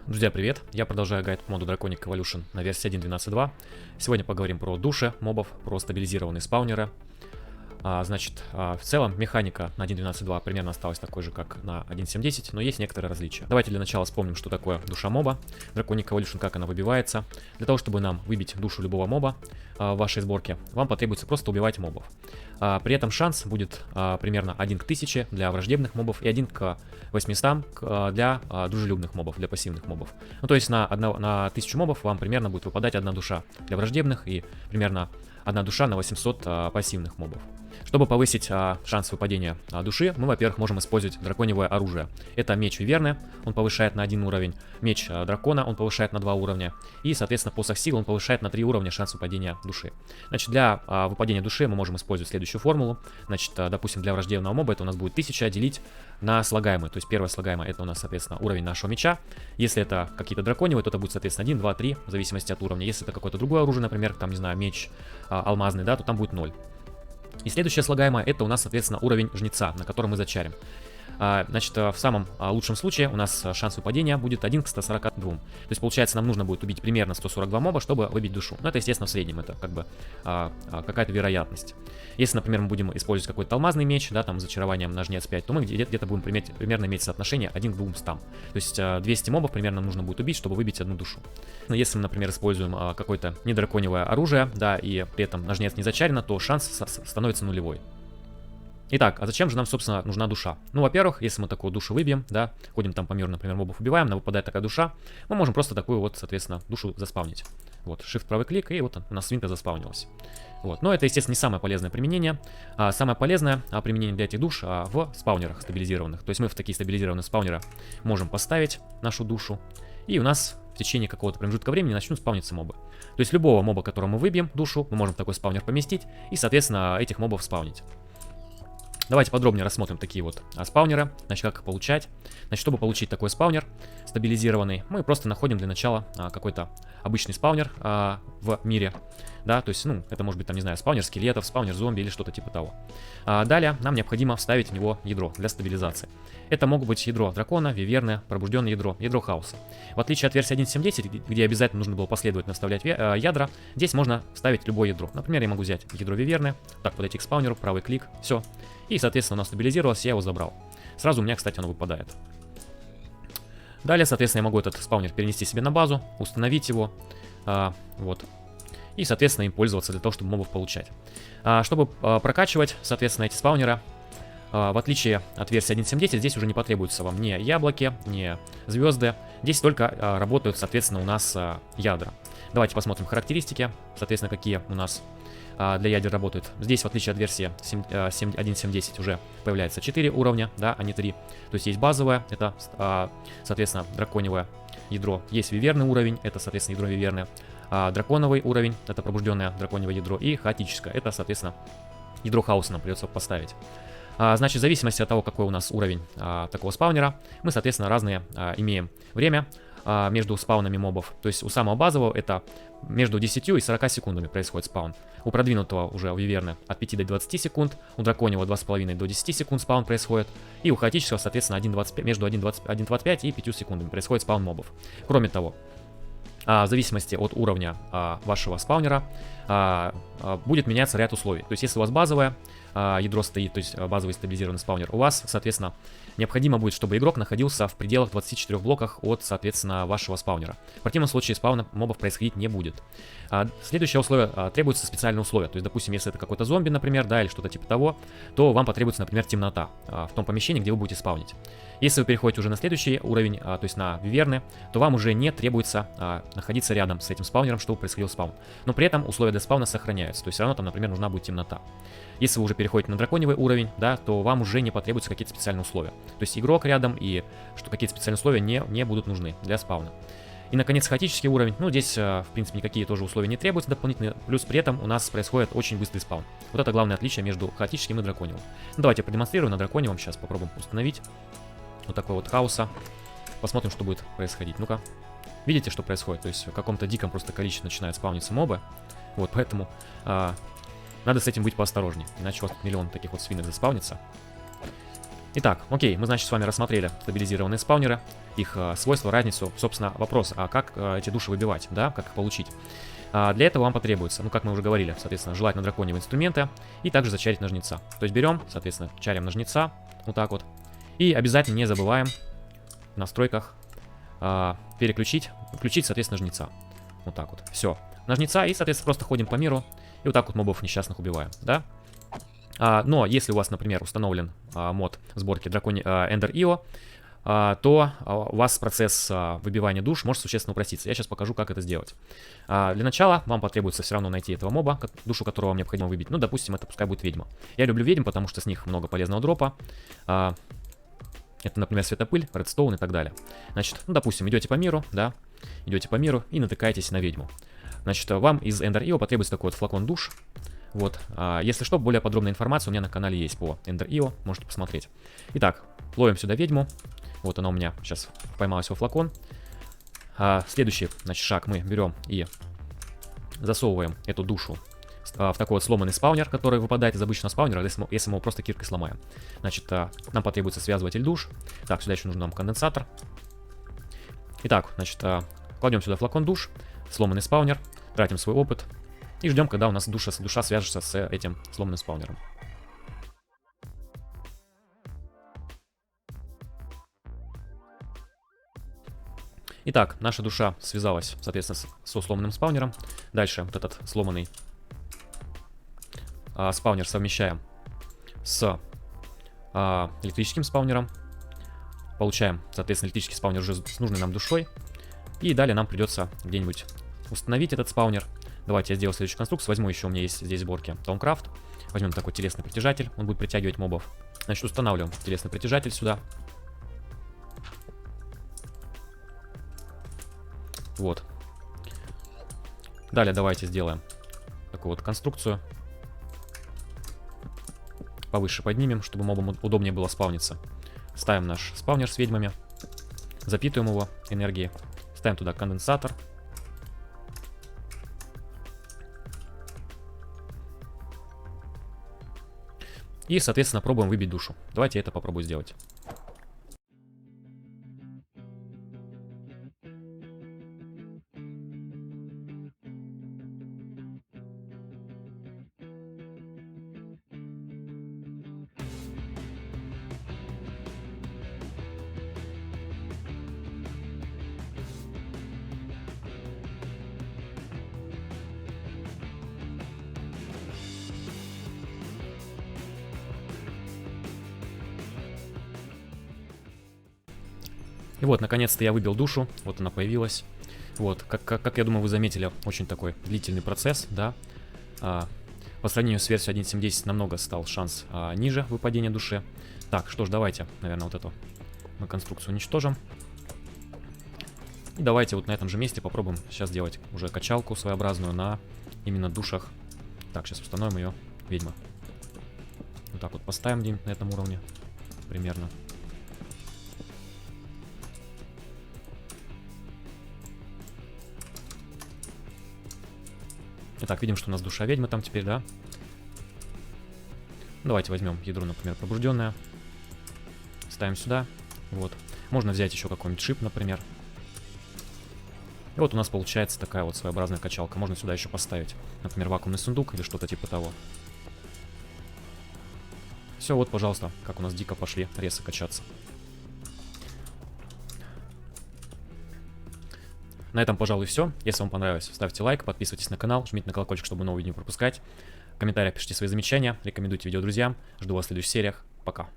Друзья, привет! Я продолжаю гайд по моду Draconic Evolution на версии 1.12.2. Сегодня поговорим про души мобов, про стабилизированные спаунеры. В целом механика на 1.12.2 примерно осталась такой же, как на 1.7.10, но есть некоторые различия. Давайте для начала вспомним, что такое душа моба, Draconic Evolution, как она выбивается. Для того, чтобы нам выбить душу любого моба в вашей сборке, вам потребуется просто убивать мобов. При этом шанс будет примерно 1 к 1000 для враждебных мобов и 1 к 800 для дружелюбных мобов, для пассивных мобов. Ну, то есть на 1000 мобов вам примерно будет выпадать одна душа для враждебных и примерно одна душа на 800 пассивных мобов. Чтобы повысить шанс выпадения души, мы, во-первых, можем использовать драконьевое оружие. Это меч Виверны, он повышает на 1 уровень, меч дракона он повышает на 2 уровня, и, соответственно, посох силы он повышает на 3 уровня шанс выпадения души. Значит, для выпадения души мы можем использовать следующую формулу. Значит, допустим, для враждебного моба это у нас будет 1000 делить на слагаемые. То есть первое слагаемое это у нас, соответственно, уровень нашего меча. Если это какие-то драконьевые, то это будет, соответственно, 1, 2, 3, в зависимости от уровня. Если это какое-то другое оружие, например, там, не знаю, меч алмазный, да, то там будет 0. И следующее слагаемое это у нас, соответственно, уровень жнеца, на котором мы зачарим. Значит, в самом лучшем случае у нас шанс выпадения будет 1 к 142. То есть, получается, нам нужно будет убить примерно 142 моба, чтобы выбить душу. Но это, естественно, в среднем, это как бы какая-то вероятность. Если, например, мы будем использовать какой-то алмазный меч, да, там, с зачарованием на жнец 5, то мы где-то будем примерно иметь соотношение 1 к 200. То есть, 200 мобов примерно нужно будет убить, чтобы выбить одну душу. Но если мы, например, используем какое-то недраконьевое оружие, да, и при этом на жнец не зачарено, то шанс становится нулевой. Итак, а зачем же нам, собственно, нужна душа? Ну, во-первых, если мы такую душу выбьем, да, ходим там по миру, например, мобов убиваем, нам выпадает такая душа, мы можем просто такую вот, соответственно, душу заспавнить. Вот, Shift правый клик, и вот у нас свинка заспавнилась. Вот, но это, естественно, не самое полезное применение. Самое полезное применение для этих душ в спаунерах стабилизированных. То есть мы в такие стабилизированные спаунеры можем поставить нашу душу, и у нас в течение какого-то промежутка времени начнут спавниться мобы. То есть любого моба, которого мы выбьем душу, мы можем в такой спаунер поместить и, соответственно, этих мобов спаунить. Давайте подробнее рассмотрим такие вот спаунеры, значит, как их получать. Значит, чтобы получить такой спаунер стабилизированный, мы просто находим для начала какой-то обычный спаунер в мире. Да, то есть, ну, это может быть, там, не знаю, спаунер скелетов, спаунер зомби или что-то типа того. Далее нам необходимо вставить в него ядро для стабилизации. Это могут быть ядро дракона, виверны, пробужденное ядро, ядро хаоса. В отличие от версии 1.7.10, где обязательно нужно было последовательно вставлять ядра, здесь можно ставить любое ядро. Например, я могу взять ядро виверны, так, подойти к спаунеру, правый клик, все. И, соответственно, оно стабилизировалось, я его забрал. Сразу у меня, кстати, оно выпадает. Далее, соответственно, я могу этот спаунер перенести себе на базу, установить его, вот. И, соответственно, им пользоваться для того, чтобы мобов получать. Чтобы прокачивать, соответственно, эти спаунеры, в отличие от версии 1.7.10, здесь уже не потребуются вам ни яблоки, ни звезды. Здесь только работают, соответственно, у нас ядра. Давайте посмотрим характеристики, соответственно, какие у нас для ядер работают. Здесь, в отличие от версии 1.7.10, уже появляется 4 уровня, да, а не 3. То есть есть базовое, это, соответственно, драконьевое ядро. Есть виверный уровень, это, соответственно, ядро виверны. Драконовый уровень, это пробужденное драконье ядро. И хаотическое, это, соответственно, ядро хаоса нам придется поставить. Значит, в зависимости от того, какой у нас уровень такого спаунера, мы, соответственно, разные имеем время между спаунами мобов. То есть у самого базового это между 10 и 40 секундами происходит спаун. У продвинутого уже у виверны от 5 до 20 секунд, у драконьего 2,5 до 10 секунд спаун происходит, и у хаотического, соответственно, 1,25, между 1,25 и 5 секундами происходит спаун мобов. Кроме того, в зависимости от уровня вашего спаунера будет меняться ряд условий. То есть если у вас базовое ядро стоит, то есть базовый стабилизированный спаунер, у вас, соответственно, необходимо будет, чтобы игрок находился в пределах 24 блоках от, соответственно, вашего спаунера. В противном случае спауна мобов происходить не будет. Следующее условие, требуется специальные условия. То есть, допустим, если это какой-то зомби, например, да, или что-то типа того, то вам потребуется, например, темнота в том помещении, где вы будете спаунить. Если вы переходите уже на следующий уровень, то есть на виверны, то вам уже не требуется находиться рядом с этим спаунером, чтобы происходил спаун. Но при этом условия для спауна сохраняются. То есть все равно там, например, нужна будет темнота. Если вы уже переходите на драконьевый уровень, да, то вам уже не потребуются какие-то специальные условия. То есть игрок рядом и что какие-то специальные условия не будут нужны для спауна. И, наконец, хаотический уровень. Ну, здесь, в принципе, никакие тоже условия не требуются дополнительные. Плюс при этом у нас происходит очень быстрый спаун. Вот это главное отличие между хаотическим и драконьевым. Ну, давайте продемонстрирую на драконьевом. Сейчас попробуем установить. Вот такой вот хаоса. Посмотрим, что будет происходить. Ну-ка. Видите, что происходит? То есть в каком-то диком просто количестве начинают спауниться мобы. Вот, поэтому надо с этим быть поосторожнее. Иначе у вас тут миллион таких вот свинок заспаунится. Итак, окей, мы, значит, с вами рассмотрели стабилизированные спаунеры, их свойства, разницу. Собственно, вопрос, а как эти души выбивать, да, как их получить? Для этого вам потребуется, ну, как мы уже говорили, соответственно, желательно драконьего инструмента и также зачарить ножница. То есть берем, соответственно, чарим ножница, вот так вот. И обязательно не забываем в настройках включить, соответственно, ножница. Вот так вот, все. Ножница и, соответственно, просто ходим по миру и вот так вот мобов несчастных убиваем, да? Но если у вас, например, установлен мод сборки Ender Io, то у вас процесс выбивания душ может существенно упроститься. Я сейчас покажу, как это сделать. Для начала вам потребуется все равно найти этого моба, душу которого вам необходимо выбить. Ну, допустим, это пускай будет ведьма. Я люблю ведьм, потому что с них много полезного дропа. Это, например, светопыль, редстоун и так далее. Значит, ну, допустим, идете по миру, да, идете по миру и натыкаетесь на ведьму. Значит, вам из Ender Io потребуется такой вот флакон душ. Вот, если что, более подробная информация у меня на канале есть по Ender Io, можете посмотреть. Итак, ловим сюда ведьму. Вот она у меня сейчас поймалась во флакон. Следующий, значит, шаг мы берем и засовываем эту душу в такой вот сломанный спаунер, который выпадает из обычного спаунера, если мы его просто киркой сломаем. Значит, нам потребуется связыватель душ. Так, сюда еще нужен нам конденсатор. Итак, значит, кладем сюда флакон душ, сломанный спаунер, тратим свой опыт. И ждем, когда у нас душа свяжется с этим сломанным спаунером. Итак, наша душа связалась, соответственно, со сломанным спаунером. Дальше вот этот сломанный спаунер совмещаем с электрическим спаунером. Получаем, соответственно, электрический спаунер уже с нужной нам душой. И далее нам придется где-нибудь установить этот спаунер. Давайте я сделаю следующую конструкцию. Возьму еще, у меня есть здесь сборки Thaumcraft. Возьмем такой телесный притяжатель. Он будет притягивать мобов. Значит, устанавливаем телесный притяжатель сюда. Вот. Далее давайте сделаем такую вот конструкцию. Повыше поднимем, чтобы мобам удобнее было спауниться. Ставим наш спаунер с ведьмами. Запитываем его энергией. Ставим туда конденсатор. И, соответственно, пробуем выбить душу. Давайте я это попробую сделать. И вот, наконец-то я выбил душу, вот она появилась. Вот, как я думаю, вы заметили, очень такой длительный процесс, да. По сравнению с версией 1.7.10 намного стал шанс ниже выпадения души. Так, что ж, давайте, наверное, вот эту мы конструкцию уничтожим. И давайте вот на этом же месте попробуем сейчас сделать уже качалку своеобразную на именно душах. Так, сейчас установим ее, ведьма. Вот так вот поставим где-нибудь на этом уровне, примерно. Итак, видим, что у нас душа ведьмы там теперь, да? Давайте возьмем ядро, например, пробужденное. Ставим сюда. Вот. Можно взять еще какой-нибудь шип, например. И вот у нас получается такая вот своеобразная качалка. Можно сюда еще поставить, например, вакуумный сундук или что-то типа того. Все, вот, пожалуйста, как у нас дико пошли ресы качаться. На этом, пожалуй, все. Если вам понравилось, ставьте лайк, подписывайтесь на канал, жмите на колокольчик, чтобы новые видео не пропускать. В комментариях пишите свои замечания, рекомендуйте видео друзьям. Жду вас в следующих сериях. Пока.